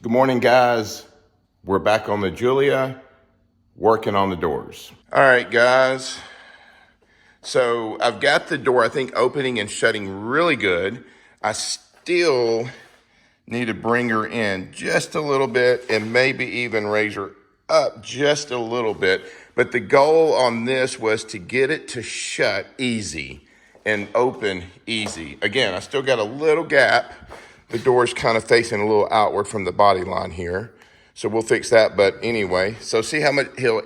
Good morning, guys. We're back on the Giulia, working on the doors. All right, guys. So I've got the door, I think, opening and shutting really good. I still need to bring her in just a little bit and maybe even raise her up just a little bit. But the goal on this was to get it to shut easy and open easy. Again, I still got a little gap. The door's kind of facing a little outward from the body line here. So we'll fix that, but anyway. So see how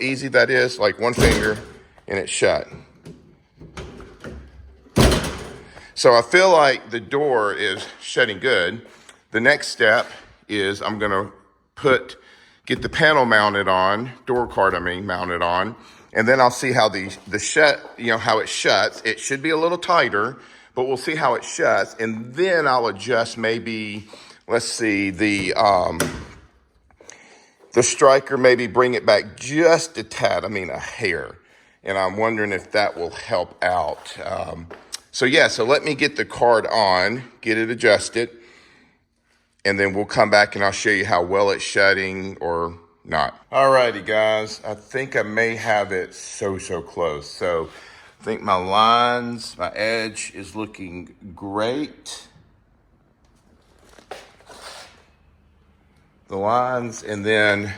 easy that is? Like one finger and it's shut. So I feel like the door is shutting good. The next step is I'm gonna get the panel mounted on, door card mounted on, and then I'll see how the shut, how it shuts. It should be a little tighter, but we'll see how it shuts, and then I'll adjust maybe, let's see, the striker, maybe bring it back just a tad, a hair. And I'm wondering if that will help out. So let me get the card on, get it adjusted, and then we'll come back and I'll show you how well it's shutting or not. Alrighty, guys, I think I may have it so close. So I think my lines, my edge is looking great. The lines, and then,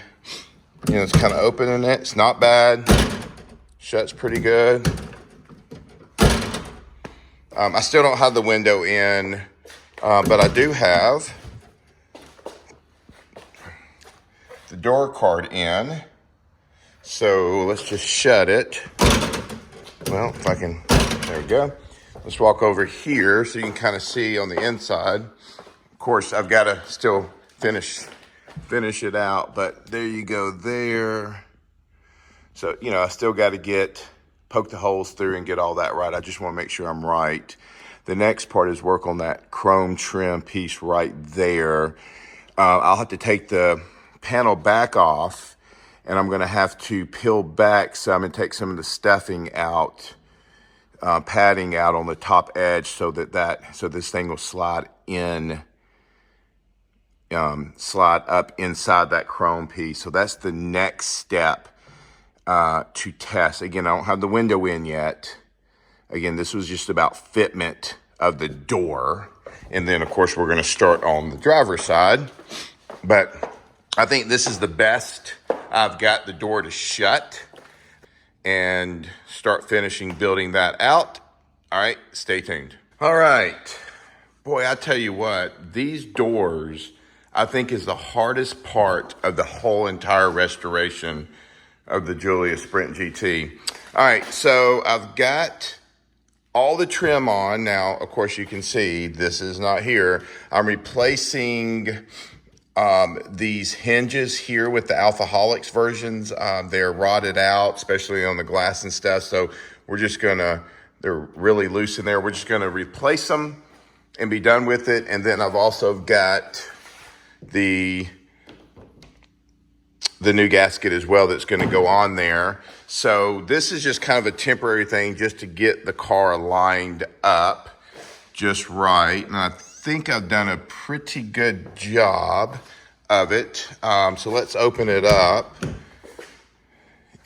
it's kind of opening it. It's not bad. Shuts pretty good. I still don't have the window in, but I do have the door card in. So let's just shut it. Well, if I can, there we go. Let's walk over here so you can kind of see on the inside. Of course, I've got to still finish it out, but there you go there. So, I still got to poke the holes through and get all that right. I just want to make sure I'm right. The next part is work on that chrome trim piece right there. I'll have to take the panel back off, and I'm going to have to peel back some and take some of the stuffing out, padding out on the top edge so this thing will slide up inside that chrome piece. So that's the next step to test. Again, I don't have the window in yet. Again, this was just about fitment of the door. And then, of course, we're going to start on the driver's side. But I think this is the best I've got the door to shut and start finishing building that out. All right, stay tuned. All right. Boy, I tell you what, these doors, I think, is the hardest part of the whole entire restoration of the Giulia Sprint GT. All right, so I've got all the trim on. Now, of course, you can see this is not here. I'm replacing these hinges here with the Alfa versions. They're rotted out, especially on the glass and stuff. So they're really loose in there. We're just gonna replace them and be done with it. And then I've also got the new gasket as well that's going to go on there. So this is just kind of a temporary thing just to get the car lined up just right. And I think I've done a pretty good job of it. So let's open it up.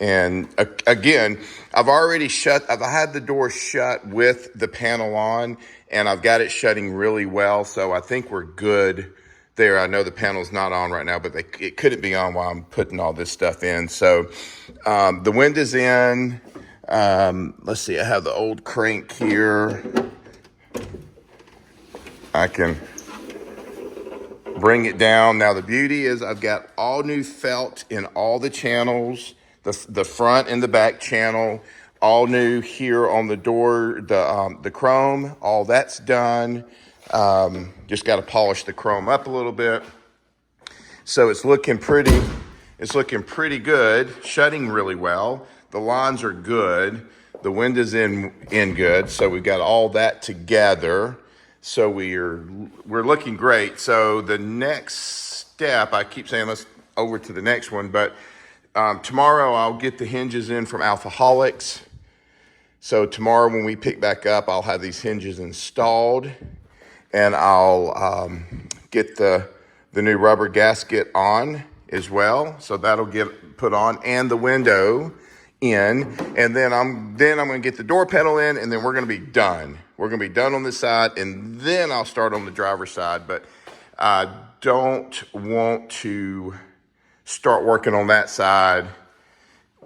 And again, I've had the door shut with the panel on, and I've got it shutting really well. So I think we're good there. I know the panel's not on right now, but it couldn't be on while I'm putting all this stuff in. So the window's in. Let's see, I have the old crank here. I can bring it down. Now the beauty is I've got all new felt in all the channels, the front and the back channel, all new here on the door, the chrome, all that's done. Just got to polish the chrome up a little bit. So it's looking pretty good, shutting really well. The lines are good. The window's in good. So we've got all that together. So we're looking great. So the next step, I keep saying let's over to the next one, but tomorrow I'll get the hinges in from Alfaholics. So tomorrow when we pick back up, I'll have these hinges installed, and I'll get the the new rubber gasket on as well. So that'll get put on, and the window in. And then I'm gonna get the door panel in, and then we're gonna be done. We're gonna be done on this side, and then I'll start on the driver's side. But I don't want to start working on that side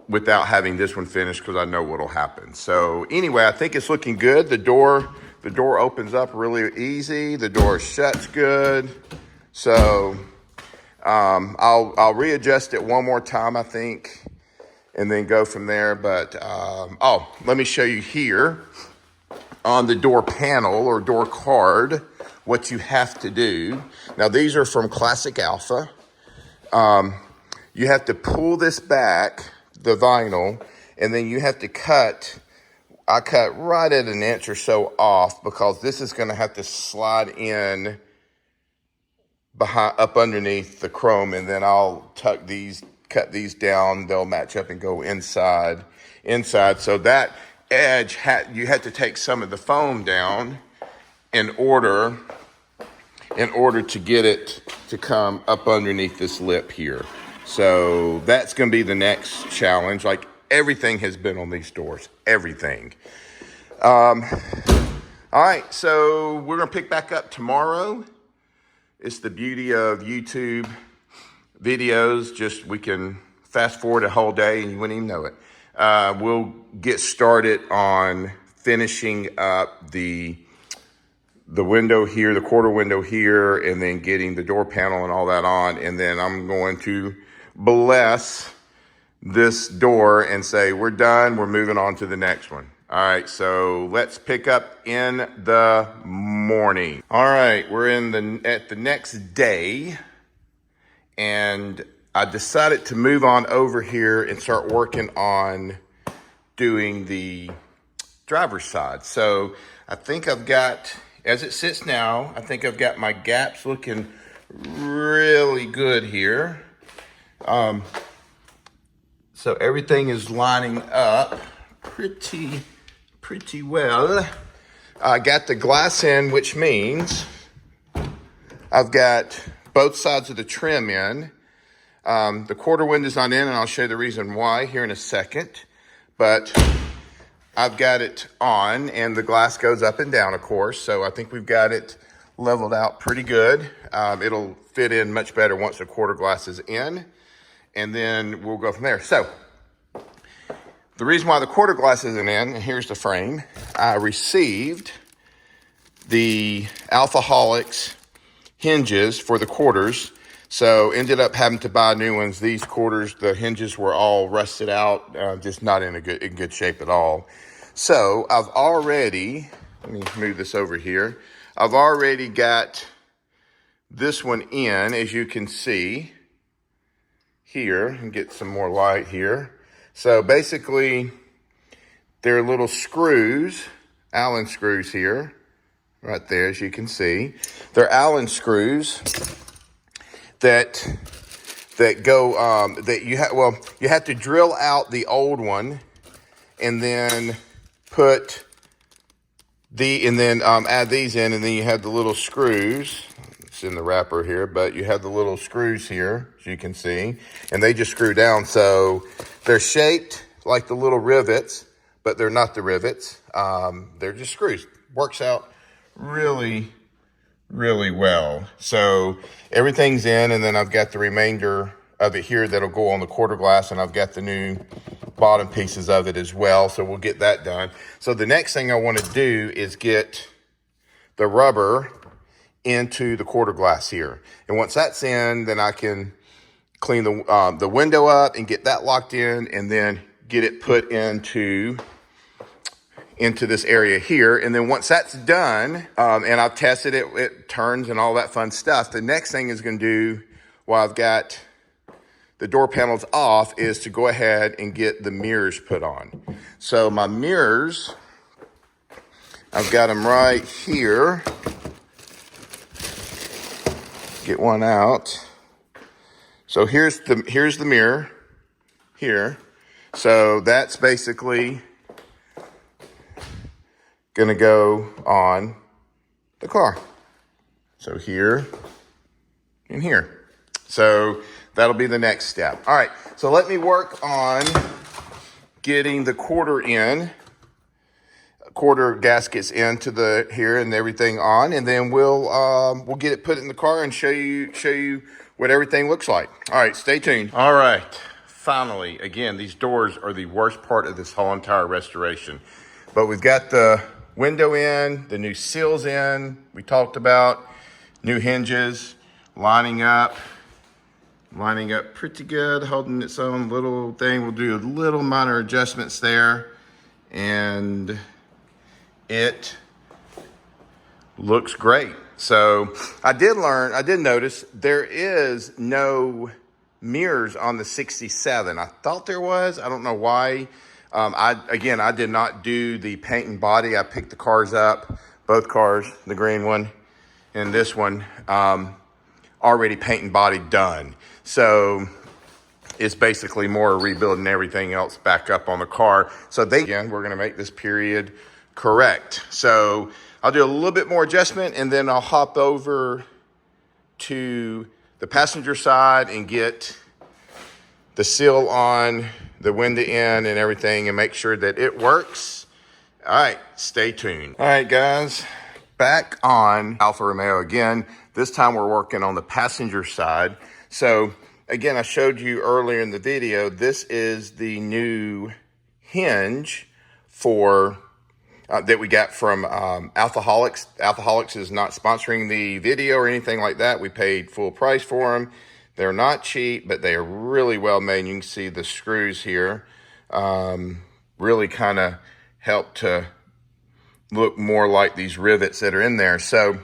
without having this one finished, because I know what'll happen. So anyway, I think it's looking good. The door opens up really easy. The door shuts good. So I'll readjust it one more time, I think, and then go from there. But let me show you here on the door panel or door card what you have to do. Now these are from Classic Alfa. You have to pull this back, the vinyl, and then you have to cut. I cut right at an inch or so off, because this is going to have to slide in behind, up underneath the chrome, and then I'll cut these down. They'll match up and go inside. So that edge, you had to take some of the foam down in order to get it to come up underneath this lip here. So that's going to be the next challenge. Like everything has been on these doors, everything. All right, so we're going to pick back up tomorrow. It's the beauty of YouTube videos. Just, we can fast forward a whole day and you wouldn't even know it. We'll get started on finishing up the window here, the quarter window here, and then getting the door panel and all that on. And then I'm going to bless this door and say, we're done, we're moving on to the next one. All right, so let's pick up in the morning. All right, we're at the next day, and I decided to move on over here and start working on doing the driver's side. So I think I've got, as it sits now, I think I've got my gaps looking really good here. So everything is lining up pretty well. I got the glass in, which means I've got both sides of the trim in. The quarter window's not in, and I'll show you the reason why here in a second. But I've got it on, and the glass goes up and down, of course. So I think we've got it leveled out pretty good. It'll fit in much better once the quarter glass is in, and then we'll go from there. So the reason why the quarter glass isn't in, and here's the frame, I received the Alfaholics hinges for the quarters. So ended up having to buy new ones. These quarters, the hinges were all rusted out, just not in good shape at all. So I've already, let me move this over here. I've already got this one in, as you can see here, and get some more light here. So basically, they're little screws, Allen screws here, right there, as you can see. They're Allen screws that go, you have to drill out the old one and then add these in, and then you have the little screws. It's in the wrapper here, but you have the little screws here, as you can see, and they just screw down. So they're shaped like the little rivets, but they're not the rivets. They're just screws. Works out really well. So everything's in, and then I've got the remainder of it here that'll go on the quarter glass, and I've got the new bottom pieces of it as well. So we'll get that done. So the next thing I want to do is get the rubber into the quarter glass here. And once that's in, then I can clean the window up and get that locked in, and then get it put into this area here. And then once that's done, and I've tested it, it turns and all that fun stuff, the next thing is going to do, while I've got the door panels off, is to go ahead and get the mirrors put on. So my mirrors, I've got them right here. Get one out. So here's the mirror here. So that's basically gonna go on the car. So here in here. So that'll be the next step. All right, so let me work on getting the quarter gaskets into the here and everything on, and then we'll get it put in the car and show you what everything looks like. All right, stay tuned. All right, finally, again, these doors are the worst part of this whole entire restoration, but we've got the window in, the new seals in, we talked about, new hinges, lining up pretty good, holding its own little thing. We'll do a little minor adjustments there, and it looks great. So I did notice there is no mirrors on the 67. I thought there was, I don't know why. I did not do the paint and body. I picked the cars up, both cars, the green one and this one, already paint and body done. So it's basically more rebuilding everything else back up on the car. So again, we're gonna make this period correct. So I'll do a little bit more adjustment, and then I'll hop over to the passenger side and get the seal on the window end and everything and make sure that it works. All right, stay tuned. All right, guys, back on Alfa Romeo again. This time we're working on the passenger side. So again, I showed you earlier in the video, this is the new hinge for that we got from Alfaholics. Alfaholics is not sponsoring the video or anything like that. We paid full price for them. They're not cheap, but they are really well made. You can see the screws here really kind of help to look more like these rivets that are in there. So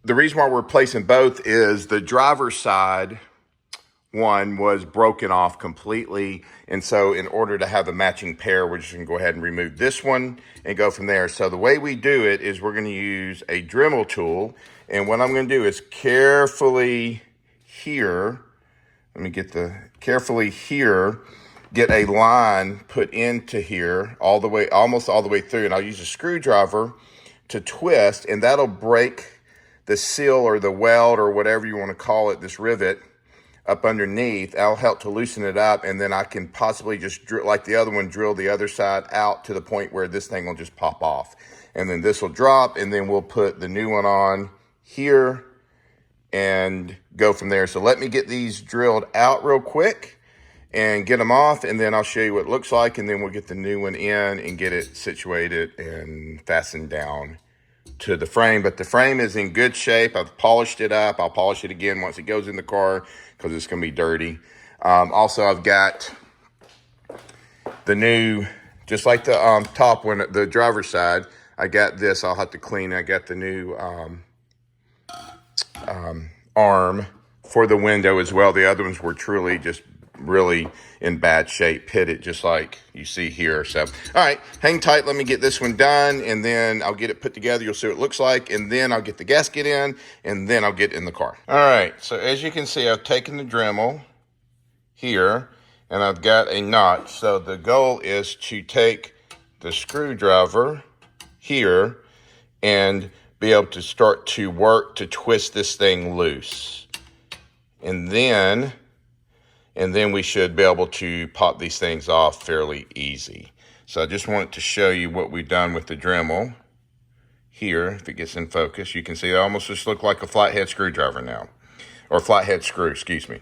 the reason why we're replacing both is the driver's side one was broken off completely. And so in order to have a matching pair, we're just gonna go ahead and remove this one and go from there. So the way we do it is we're gonna use a Dremel tool. And what I'm gonna do is carefully here, get a line put into here all the way, almost all the way through. And I'll use a screwdriver to twist, and that'll break the seal or the weld or whatever you wanna call it, this rivet, up underneath. That'll help to loosen it up, and then I can possibly just drill, like the other one, drill the other side out to the point where this thing will just pop off. And then this will drop, and then we'll put the new one on here and go from there. So let me get these drilled out real quick and get them off, and then I'll show you what it looks like, and then we'll get the new one in and get it situated and fastened down to the frame. But the frame is in good shape. I've polished it up. I'll polish it again once it goes in the car because it's going to be dirty. Also, I've got the new, just like the top one, the driver's side, I got this. I'll have to clean. I got the new arm for the window as well. The other ones were truly just really in bad shape, pitted just like you see here. So all right, hang tight, let me get this one done, and then I'll get it put together. You'll see what it looks like, and then I'll get the gasket in, and then I'll get in the car. All right, so as you can see, I've taken the Dremel here and I've got a notch. So the goal is to take the screwdriver here and be able to start to work to twist this thing loose, and then we should be able to pop these things off fairly easy. So I just wanted to show you what we've done with the Dremel here. If it gets in focus, you can see it almost just look like a flathead screwdriver now, or flathead screw, excuse me.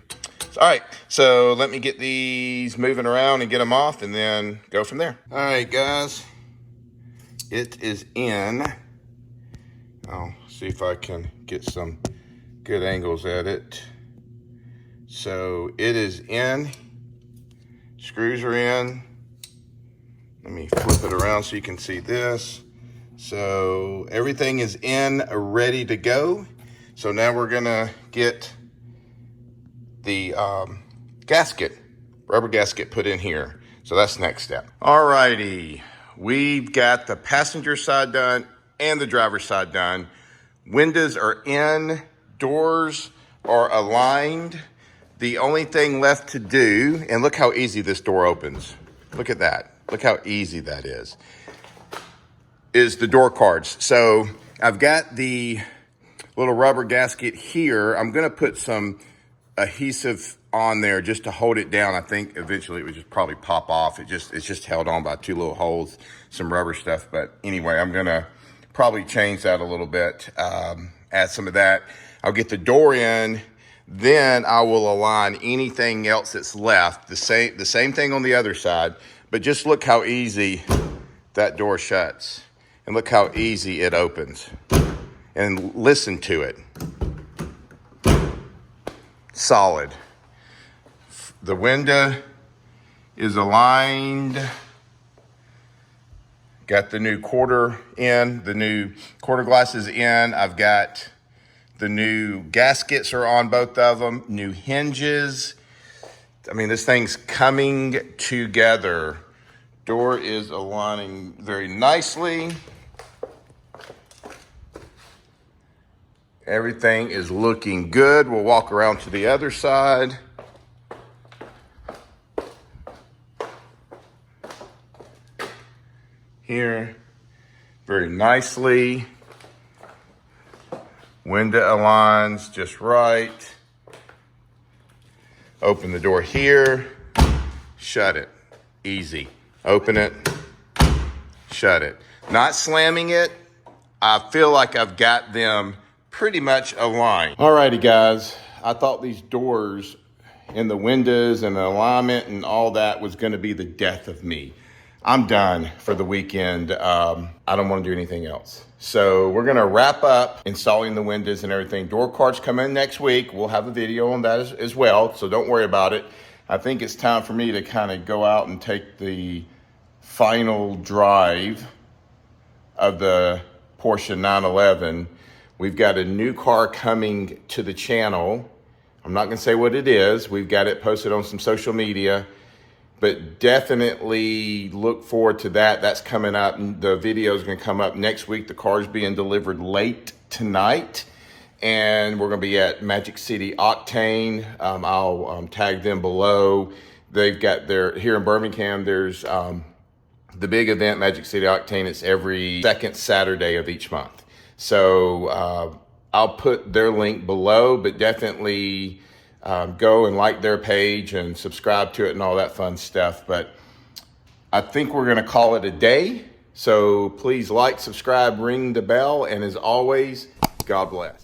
All right, so let me get these moving around and get them off, and then go from there. All right, guys, it is in. I'll see if I can get some good angles at it. So it is in, screws are in. Let me flip it around so you can see this. So everything is in, ready to go. So now we're gonna get the gasket, rubber gasket put in here. So that's the next step. All righty, we've got the passenger side done and the driver's side done. Windows are in, doors are aligned. The only thing left to do, and look how easy this door opens. Look at that. Look how easy that is the door cards. So I've got the little rubber gasket here. I'm gonna put some adhesive on there just to hold it down. I think eventually it would just probably pop off. It's just held on by two little holes, some rubber stuff. But anyway, I'm gonna probably change that a little bit, add some of that. I'll get the door in, then I will align anything else that's left. The same thing on the other side, but just look how easy that door shuts. And look how easy it opens. And listen to it. Solid. The window is aligned. Got the new quarter in, the new quarter glasses in. I've got the new gaskets are on both of them, new hinges. I mean, this thing's coming together. Door is aligning very nicely. Everything is looking good. We'll walk around to the other side. Here, very nicely. Window aligns just right. Open the door here, shut it, easy. Open it, shut it. Not slamming it. I feel like I've got them pretty much aligned. Alrighty guys, I thought these doors and the windows and the alignment and all that was gonna be the death of me. I'm done for the weekend. I don't wanna do anything else. So we're gonna wrap up installing the windows and everything. Door cards come in next week. We'll have a video on that as well, so don't worry about it. I think it's time for me to kind of go out and take the final drive of the Porsche 911. We've got a new car coming to the channel. I'm not gonna say what it is. We've got it posted on some social media, but definitely look forward to that. That's coming up. The video is gonna come up next week. The car's being delivered late tonight, and we're gonna be at Magic City Octane. I'll tag them below. They've got here in Birmingham, there's the big event, Magic City Octane. It's every second Saturday of each month. So I'll put their link below, but definitely go and like their page and subscribe to it and all that fun stuff. But I think we're gonna call it a day. So please like, subscribe, ring the bell, and as always, God bless.